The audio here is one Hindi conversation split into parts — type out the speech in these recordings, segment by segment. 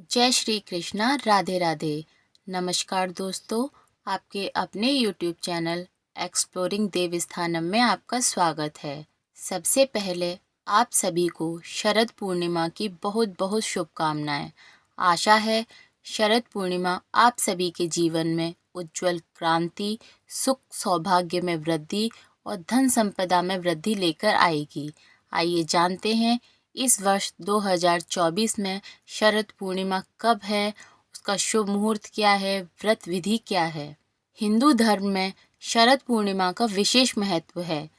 जय श्री कृष्णा। राधे राधे। नमस्कार दोस्तों, आपके अपने YouTube चैनल एक्सप्लोरिंग देव स्थानम में आपका स्वागत है। सबसे पहले आप सभी को शरद पूर्णिमा की बहुत बहुत शुभकामनाएं। आशा है शरद पूर्णिमा आप सभी के जीवन में उज्जवल क्रांति, सुख सौभाग्य में वृद्धि और धन संपदा में वृद्धि लेकर आएगी। आइए जानते हैं इस वर्ष 2024 में शरद पूर्णिमा कब है, उसका शुभ मुहूर्त क्या है, व्रत विधि क्या है। हिंदू धर्म में शरद पूर्णिमा का विशेष महत्व है।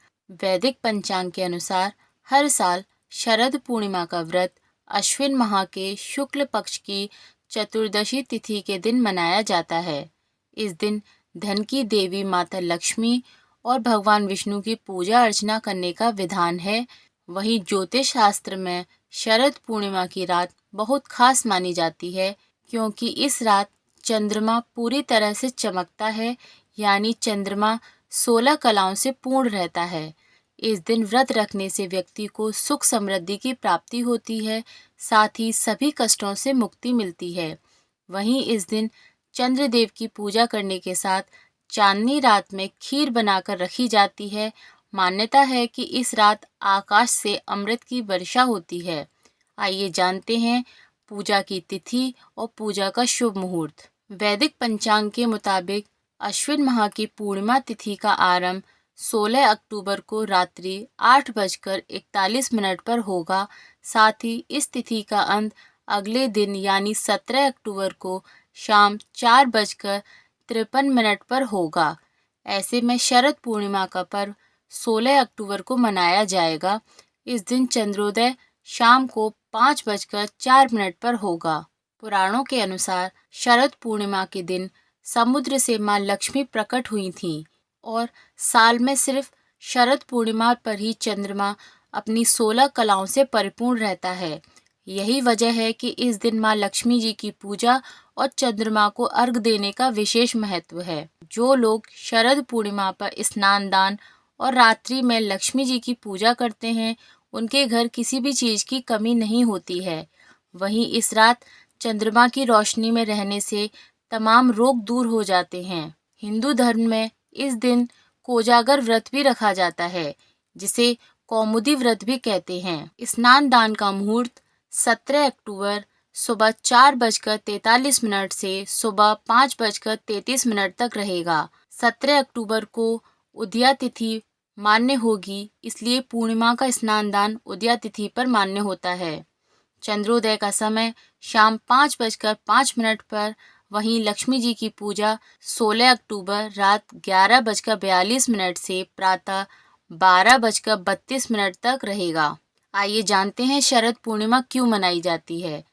वैदिक पंचांग के अनुसार हर साल शरद पूर्णिमा का व्रत अश्विन माह के शुक्ल पक्ष की चतुर्दशी तिथि के दिन मनाया जाता है। इस दिन धन की देवी माता लक्ष्मी और भगवान विष्णु की पूजा अर्चना करने का विधान है। वहीं ज्योतिष शास्त्र में शरद पूर्णिमा की रात बहुत खास मानी जाती है, क्योंकि इस रात चंद्रमा पूरी तरह से चमकता है, यानी चंद्रमा 16 कलाओं से पूर्ण रहता है। इस दिन व्रत रखने से व्यक्ति को सुख समृद्धि की प्राप्ति होती है, साथ ही सभी कष्टों से मुक्ति मिलती है। वहीं इस दिन चंद्रदेव की पूजा करने के साथ चांदनी रात में खीर बनाकर रखी जाती है। मान्यता है कि इस रात आकाश से अमृत की वर्षा होती है। आइए जानते हैं पूजा की तिथि और पूजा का शुभ मुहूर्त। वैदिक पंचांग के मुताबिक अश्विन माह की पूर्णिमा तिथि का आरंभ 16 अक्टूबर को रात्रि 8:41 पर होगा। साथ ही इस तिथि का अंत अगले दिन यानी 17 अक्टूबर को शाम 4:53 पर होगा। ऐसे में शरद पूर्णिमा का पर्व 16 अक्टूबर को मनाया जाएगा। इस दिन चंद्रोदय शाम को 5:04 पर होगा। पुराणों के अनुसार शरद पूर्णिमा के दिन समुद्र से मां लक्ष्मी प्रकट हुई थीं और साल में सिर्फ शरद पूर्णिमा पर ही चंद्रमा अपनी 16 कलाओं से परिपूर्ण रहता है। यही वजह है कि इस दिन मां लक्ष्मी जी की पूजा और चंद्रमा को अर्घ देने का विशेष महत्व है। जो लोग शरद पूर्णिमा पर स्नान दान और रात्रि में लक्ष्मी जी की पूजा करते हैं, उनके घर किसी भी चीज़ की कमी नहीं होती है। वहीं इस रात चंद्रमा की रोशनी में रहने से तमाम रोग दूर हो जाते हैं। हिंदू धर्म में इस दिन कोजागर व्रत भी रखा जाता है, जिसे कौमुदी व्रत भी कहते हैं। स्नान दान का मुहूर्त 17 अक्टूबर सुबह 4:43 से सुबह 5:33 तक रहेगा। 17 अक्टूबर को उदया तिथि मान्य होगी, इसलिए पूर्णिमा का स्नान दान उदया तिथि पर मान्य होता है। चंद्रोदय का समय शाम 5:05 पर। वहीं लक्ष्मी जी की पूजा 16 अक्टूबर रात 11:42 से प्रातः 12:32 तक रहेगा। आइए जानते हैं शरद पूर्णिमा क्यों मनाई जाती है।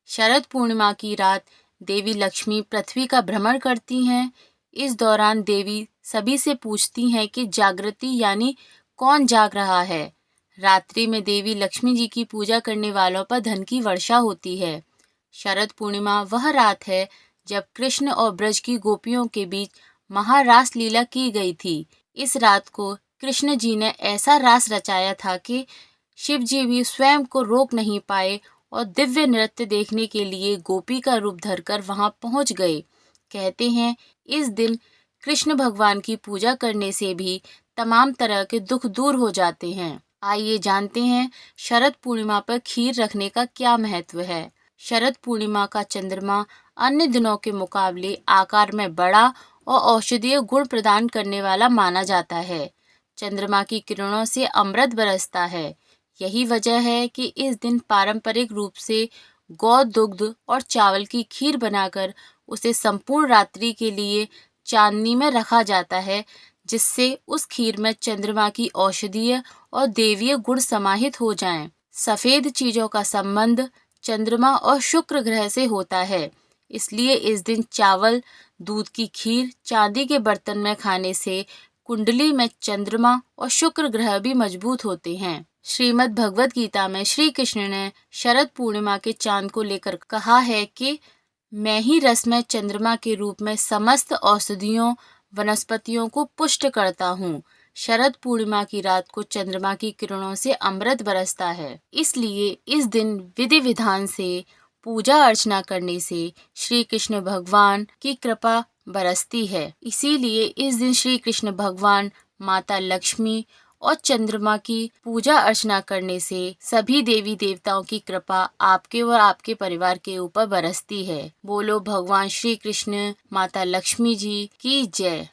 शरद पूर्णिमा की रात देवी लक्ष्मी पृथ्वी का भ्रमण करती हैं। इस दौरान देवी सभी से पूछती हैं कि जागृति यानी कौन जाग रहा है। रात्रि में देवी लक्ष्मी जी की पूजा करने वालों पर धन की वर्षा होती है। शरद पूर्णिमा वह रात है जब कृष्ण और ब्रज की गोपियों के बीच महारास लीला की गई थी। इस रात को कृष्ण जी ने ऐसा रास रचाया था कि शिव जी भी स्वयं को रोक नहीं पाए और दिव्य नृत्य देखने के लिए गोपी का रूप धरकर वहां पहुंच गए। कहते हैं इस दिन कृष्ण भगवान की पूजा करने से भी तमाम तरह के दुख दूर हो जाते हैं। आइए जानते हैं शरद पूर्णिमा पर खीर रखने का क्या महत्व है। शरद पूर्णिमा का चंद्रमा अन्य दिनों के मुकाबले आकार में बड़ा और औषधीय गुण प्रदान करने वाला माना जाता है। चंद्रमा की किरणों से अमृत बरसता है। यही वजह है कि इस दिन पारंपरिक रूप से गौ दुग्ध और चावल की खीर बनाकर उसे संपूर्ण रात्रि के लिए चांदनी में रखा जाता है, जिससे उस खीर में चंद्रमा की औषधीय और देवीय गुण समाहित हो जाएं। सफेद चीजों का संबंध चंद्रमा और शुक्र ग्रह से होता है, इसलिए इस दिन चावल, दूध की खीर चांदी के बर्तन में खाने से कुंडली में चंद्रमा और शुक्र ग्रह भी मजबूत होते हैं। श्रीमद् भगवद गीता में श्री कृष्ण ने शरद पूर्णिमा के चांद को लेकर कहा है कि मैं ही रसमय चंद्रमा के रूप में समस्त औषधियों वनस्पतियों को पुष्ट करता हूँ। शरद पूर्णिमा की रात को चंद्रमा की किरणों से अमृत बरसता है, इसलिए इस दिन विधि विधान से पूजा अर्चना करने से श्री कृष्ण भगवान की कृपा बरसती है। इसीलिए इस दिन श्री कृष्ण भगवान, माता लक्ष्मी और चंद्रमा की पूजा अर्चना करने से सभी देवी देवताओं की कृपा आपके और आपके परिवार के ऊपर बरसती है। बोलो भगवान श्री कृष्ण, माता लक्ष्मी जी की जय।